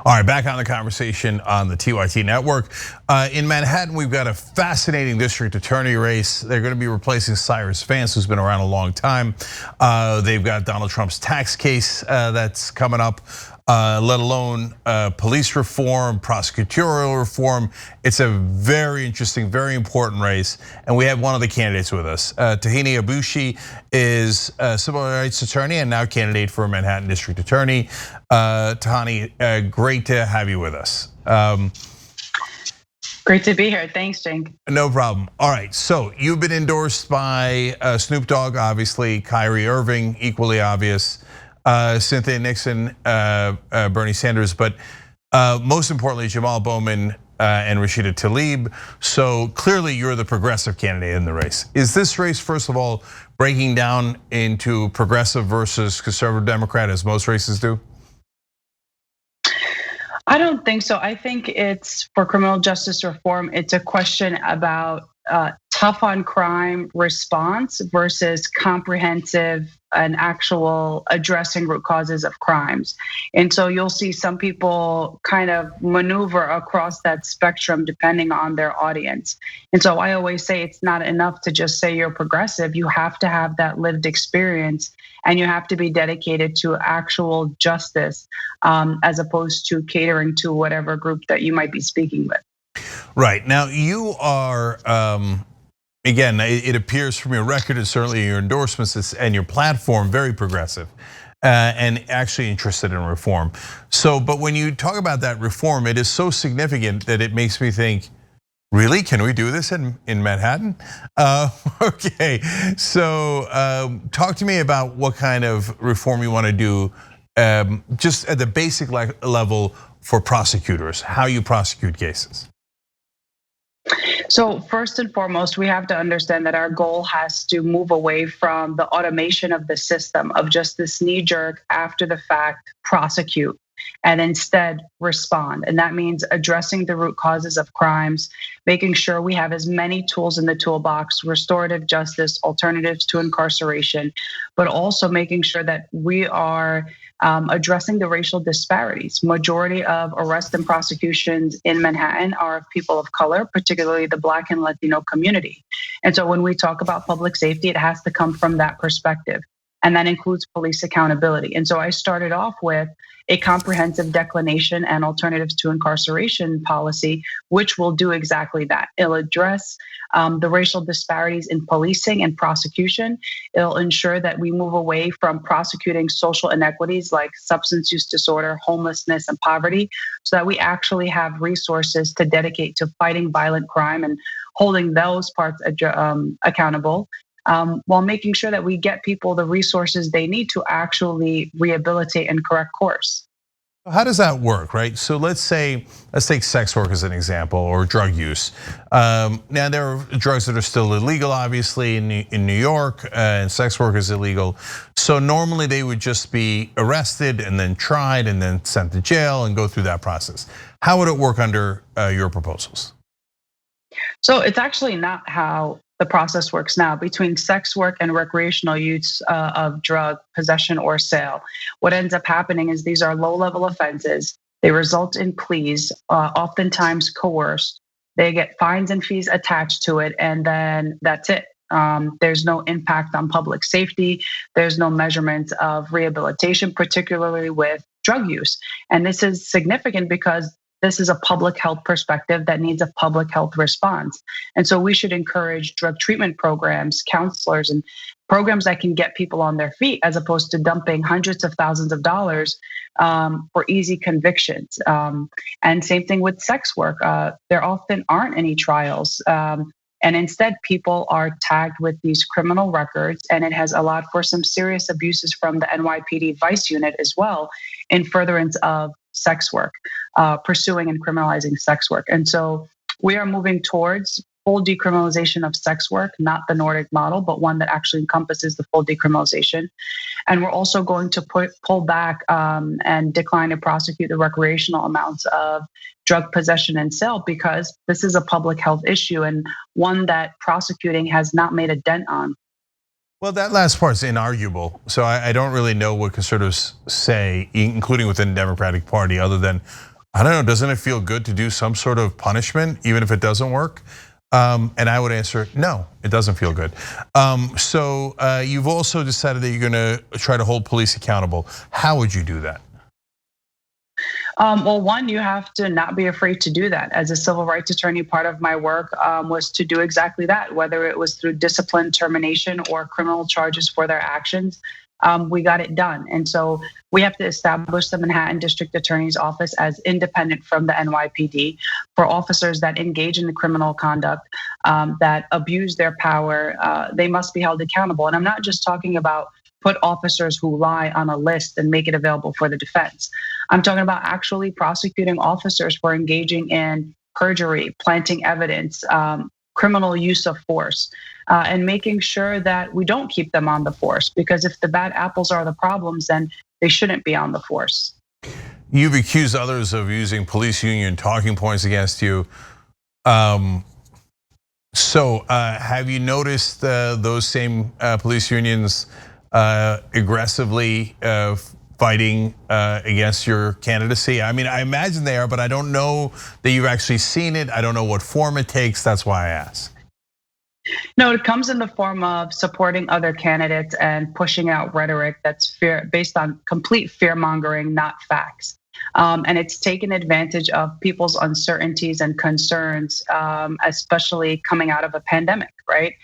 All right, back on the conversation on the TYT network. In Manhattan, we've got a fascinating district attorney race. They're going to be replacing Cyrus Vance, who's been around a long time. They've got Donald Trump's tax case that's coming up, let alone police reform, prosecutorial reform. It's a very interesting, very important race. And we have one of the candidates with us. Tahini Abushi is a civil rights attorney and now candidate for Manhattan District Attorney. Tahani, great to have you with us. Great to be here. Thanks, Cenk. No problem. All right, so you've been endorsed by Snoop Dogg, obviously, Kyrie Irving, equally obvious, Cynthia Nixon, Bernie Sanders, but most importantly, Jamal Bowman and Rashida Tlaib. So clearly you're the progressive candidate in the race. Is this race, first of all, breaking down into progressive versus conservative Democrat, as most races do? I don't think so. I think it's for criminal justice reform. It's a question about tough on crime response versus comprehensive and actual addressing root causes of crimes. And so you'll see some people kind of maneuver across that spectrum depending on their audience. And so I always say it's not enough to just say you're progressive. You have to have that lived experience and you have to be dedicated to actual justice as opposed to catering to whatever group that you might be speaking with. Right, now you are, again, it appears from your record and certainly your endorsements and your platform, very progressive and actually interested in reform. So, but when you talk about that reform, it is so significant that it makes me think, really, can we do this in Manhattan? Okay, so talk to me about what kind of reform you want to do, just at the basic level for prosecutors, how you prosecute cases. So first and foremost, we have to understand that our goal has to move away from the automation of the system of just this knee-jerk, after the fact, prosecute, and instead respond. And that means addressing the root causes of crimes, making sure we have as many tools in the toolbox, restorative justice, alternatives to incarceration, but also making sure that we are addressing the racial disparities. Majority of arrests and prosecutions in Manhattan are of people of color, particularly the Black and Latino community. And so when we talk about public safety, it has to come from that perspective. And that includes police accountability. And so I started off with a comprehensive declination and alternatives to incarceration policy, which will do exactly that. It'll address the racial disparities in policing and prosecution. It'll ensure that we move away from prosecuting social inequities like substance use disorder, homelessness, and poverty, so that we actually have resources to dedicate to fighting violent crime and holding those parts accountable. While making sure that we get people the resources they need to actually rehabilitate and correct course. How does that work, right? So let's take sex work as an example, or drug use. Now there are drugs that are still illegal, obviously, in New York, and sex work is illegal. So normally they would just be arrested and then tried and then sent to jail and go through that process. How would it work under your proposals? So it's actually not how the process works now. Between sex work and recreational use of drug possession or sale, what ends up happening is these are low-level offenses. They result in pleas, oftentimes coerced. They get fines and fees attached to it, and then that's it. There's no impact on public safety. There's no measurement of rehabilitation, particularly with drug use. And this is significant because this is a public health perspective that needs a public health response. And so we should encourage drug treatment programs, counselors, and programs that can get people on their feet, as opposed to dumping hundreds of thousands of dollars for easy convictions. And same thing with sex work. There often aren't any trials. And instead, people are tagged with these criminal records, and it has allowed for some serious abuses from the NYPD Vice Unit as well, in furtherance of sex work, pursuing and criminalizing sex work. And so we are moving towards full decriminalization of sex work, not the Nordic model, but one that actually encompasses the full decriminalization. And we're also going to pull back and decline to prosecute the recreational amounts of drug possession and sale, because this is a public health issue and one that prosecuting has not made a dent on. Well, that last part is inarguable. So I don't really know what conservatives say, including within the Democratic Party, other than, I don't know, doesn't it feel good to do some sort of punishment, even if it doesn't work? And I would answer, no, it doesn't feel good. So you've also decided that you're gonna try to hold police accountable. How would you do that? Well, one, you have to not be afraid to do that. As a civil rights attorney, part of my work was to do exactly that, whether it was through discipline, termination, or criminal charges for their actions. We got it done. And so we have to establish the Manhattan District Attorney's Office as independent from the NYPD for officers that engage in the criminal conduct, that abuse their power. They must be held accountable. And I'm not just talking about put officers who lie on a list and make it available for the defense. I'm talking about actually prosecuting officers for engaging in perjury, planting evidence, criminal use of force, and making sure that we don't keep them on the force, because if the bad apples are the problems, then they shouldn't be on the force. You've accused others of using police union talking points against you. So have you noticed those same police unions aggressively fighting against your candidacy? I mean, I imagine they are, but I don't know that you've actually seen it. I don't know what form it takes. That's why I ask. No, it comes in the form of supporting other candidates and pushing out rhetoric that's based on complete fear mongering, not facts. And it's taken advantage of people's uncertainties and concerns, especially coming out of a pandemic, right?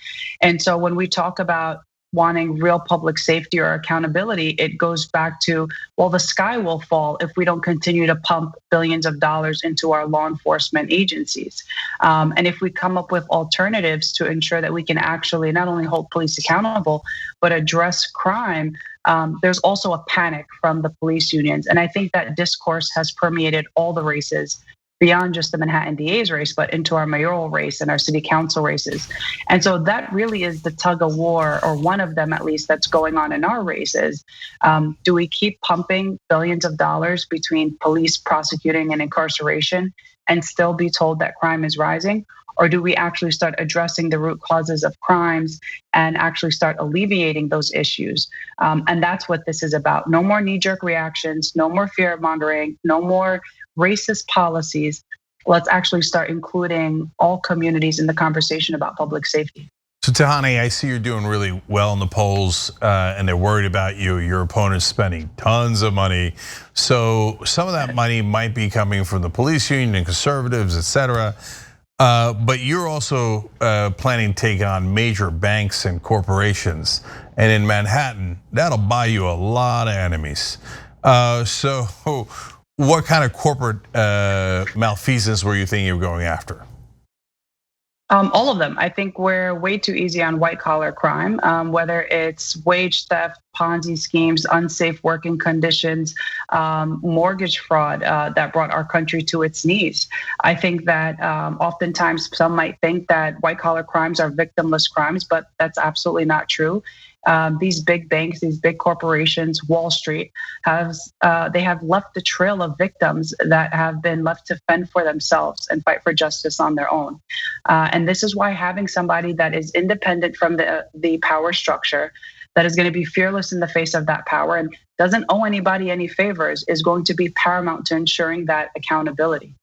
And so when we talk about wanting real public safety or accountability, it goes back to, well, the sky will fall if we don't continue to pump billions of dollars into our law enforcement agencies. And if we come up with alternatives to ensure that we can actually not only hold police accountable, but address crime, there's also a panic from the police unions. And I think that discourse has permeated all the races beyond just the Manhattan DA's race, but into our mayoral race and our city council races. And so that really is the tug of war, or one of them at least, that's going on in our races. Do we keep pumping billions of dollars between police prosecuting and incarceration and still be told that crime is rising? Or do we actually start addressing the root causes of crimes and actually start alleviating those issues? And that's what this is about. No more knee-jerk reactions, no more fear mongering, no more racist policies. Let's actually start including all communities in the conversation about public safety. So Tahani, I see you're doing really well in the polls, and they're worried about you. Your opponent's spending tons of money. So some of that money might be coming from the police union and conservatives, et cetera. But you're also planning to take on major banks and corporations. And in Manhattan, that'll buy you a lot of enemies. So what kind of corporate malfeasance were you thinking of going after? All of them. I think we're way too easy on white collar crime, whether it's wage theft, Ponzi schemes, unsafe working conditions, mortgage fraud that brought our country to its knees. I think that oftentimes some might think that white collar crimes are victimless crimes, but that's absolutely not true. These big banks, these big corporations, Wall Street, have left a trail of victims that have been left to fend for themselves and fight for justice on their own. And this is why having somebody that is independent from the power structure, that is going to be fearless in the face of that power and doesn't owe anybody any favors, is going to be paramount to ensuring that accountability.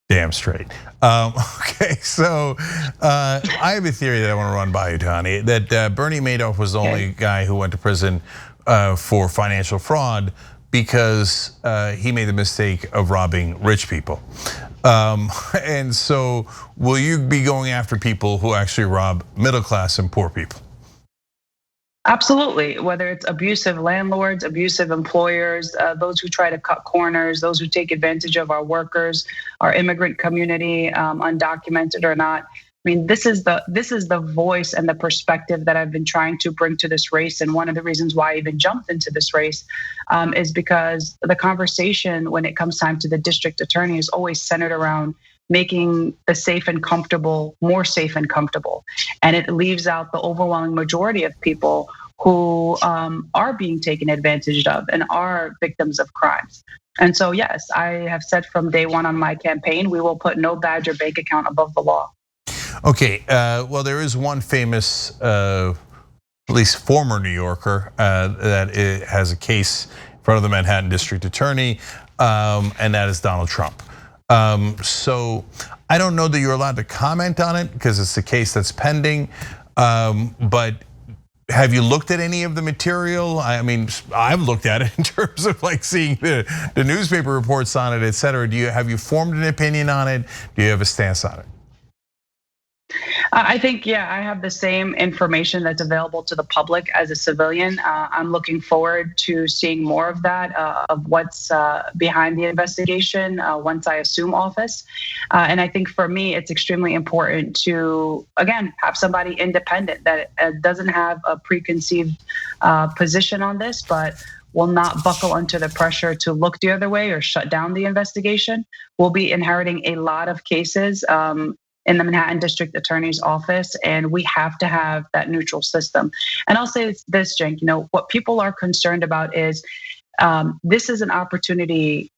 Damn straight. Okay, so I have a theory that I want to run by you, Tani, that Bernie Madoff was the only guy who went to prison for financial fraud because he made the mistake of robbing rich people. And so will you be going after people who actually rob middle class and poor people? Absolutely, whether it's abusive landlords, abusive employers, those who try to cut corners, those who take advantage of our workers, our immigrant community, undocumented or not. I mean, this is the voice and the perspective that I've been trying to bring to this race. And one of the reasons why I even jumped into this race is because the conversation when it comes time to the district attorney is always centered around making the safe and comfortable more safe and comfortable. And it leaves out the overwhelming majority of people who are being taken advantage of and are victims of crimes. And so, yes, I have said from day one on my campaign, we will put no badge or bank account above the law. Okay, well, there is one famous, at least former New Yorker, that has a case in front of the Manhattan District Attorney. and that is Donald Trump. So I don't know that you're allowed to comment on it because it's a case that's pending, but have you looked at any of the material? I mean, I've looked at it in terms of like seeing the newspaper reports on it, et cetera. Have you formed an opinion on it? Do you have a stance on it? I think, yeah, I have the same information that's available to the public as a civilian. I'm looking forward to seeing more of that, of what's behind the investigation once I assume office. And I think for me, it's extremely important to, again, have somebody independent that doesn't have a preconceived position on this, but will not buckle under the pressure to look the other way or shut down the investigation. We'll be inheriting a lot of cases in the Manhattan District Attorney's Office, and we have to have that neutral system. And I'll say this, Cenk, what people are concerned about is this is an opportunity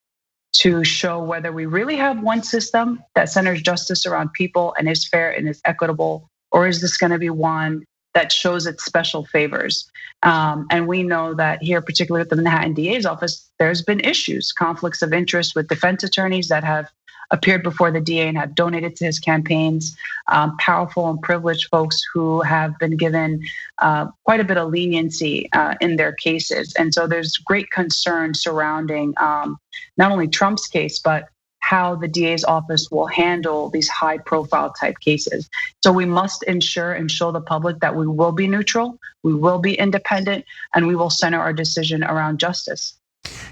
to show whether we really have one system that centers justice around people and is fair and is equitable, or is this going to be one that shows its special favors? And we know that here, particularly with the Manhattan DA's office, there's been issues, conflicts of interest with defense attorneys that have appeared before the DA and have donated to his campaigns, powerful and privileged folks who have been given quite a bit of leniency in their cases. And so there's great concern surrounding not only Trump's case, but how the DA's office will handle these high profile type cases. So we must ensure and show the public that we will be neutral, we will be independent, and we will center our decision around justice.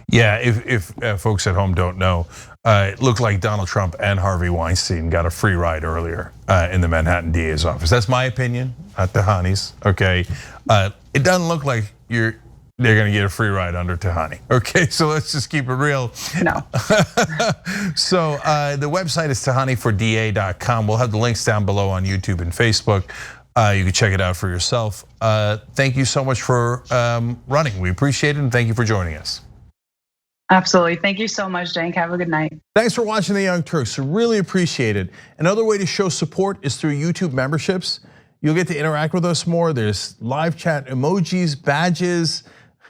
Yeah, if folks at home don't know, it looked like Donald Trump and Harvey Weinstein got a free ride earlier in the Manhattan DA's office. That's my opinion, not Tahani's. Okay, it doesn't look like they're going to get a free ride under Tahani. Okay, so let's just keep it real. No. So the website is tahaniforda.com. We'll have the links down below on YouTube and Facebook. You can check it out for yourself. Thank you so much for running. We appreciate it, and thank you for joining us. Absolutely. Thank you so much, Cenk. Have a good night. Thanks for watching The Young Turks. Really appreciate it. Another way to show support is through YouTube memberships. You'll get to interact with us more. There's live chat emojis, badges.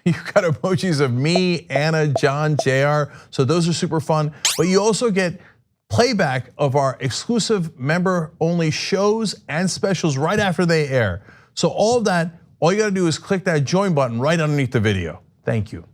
You've got emojis of me, Anna, John, JR. So those are super fun. But you also get playback of our exclusive member-only shows and specials right after they air. So all of that, all you gotta do is click that join button right underneath the video. Thank you.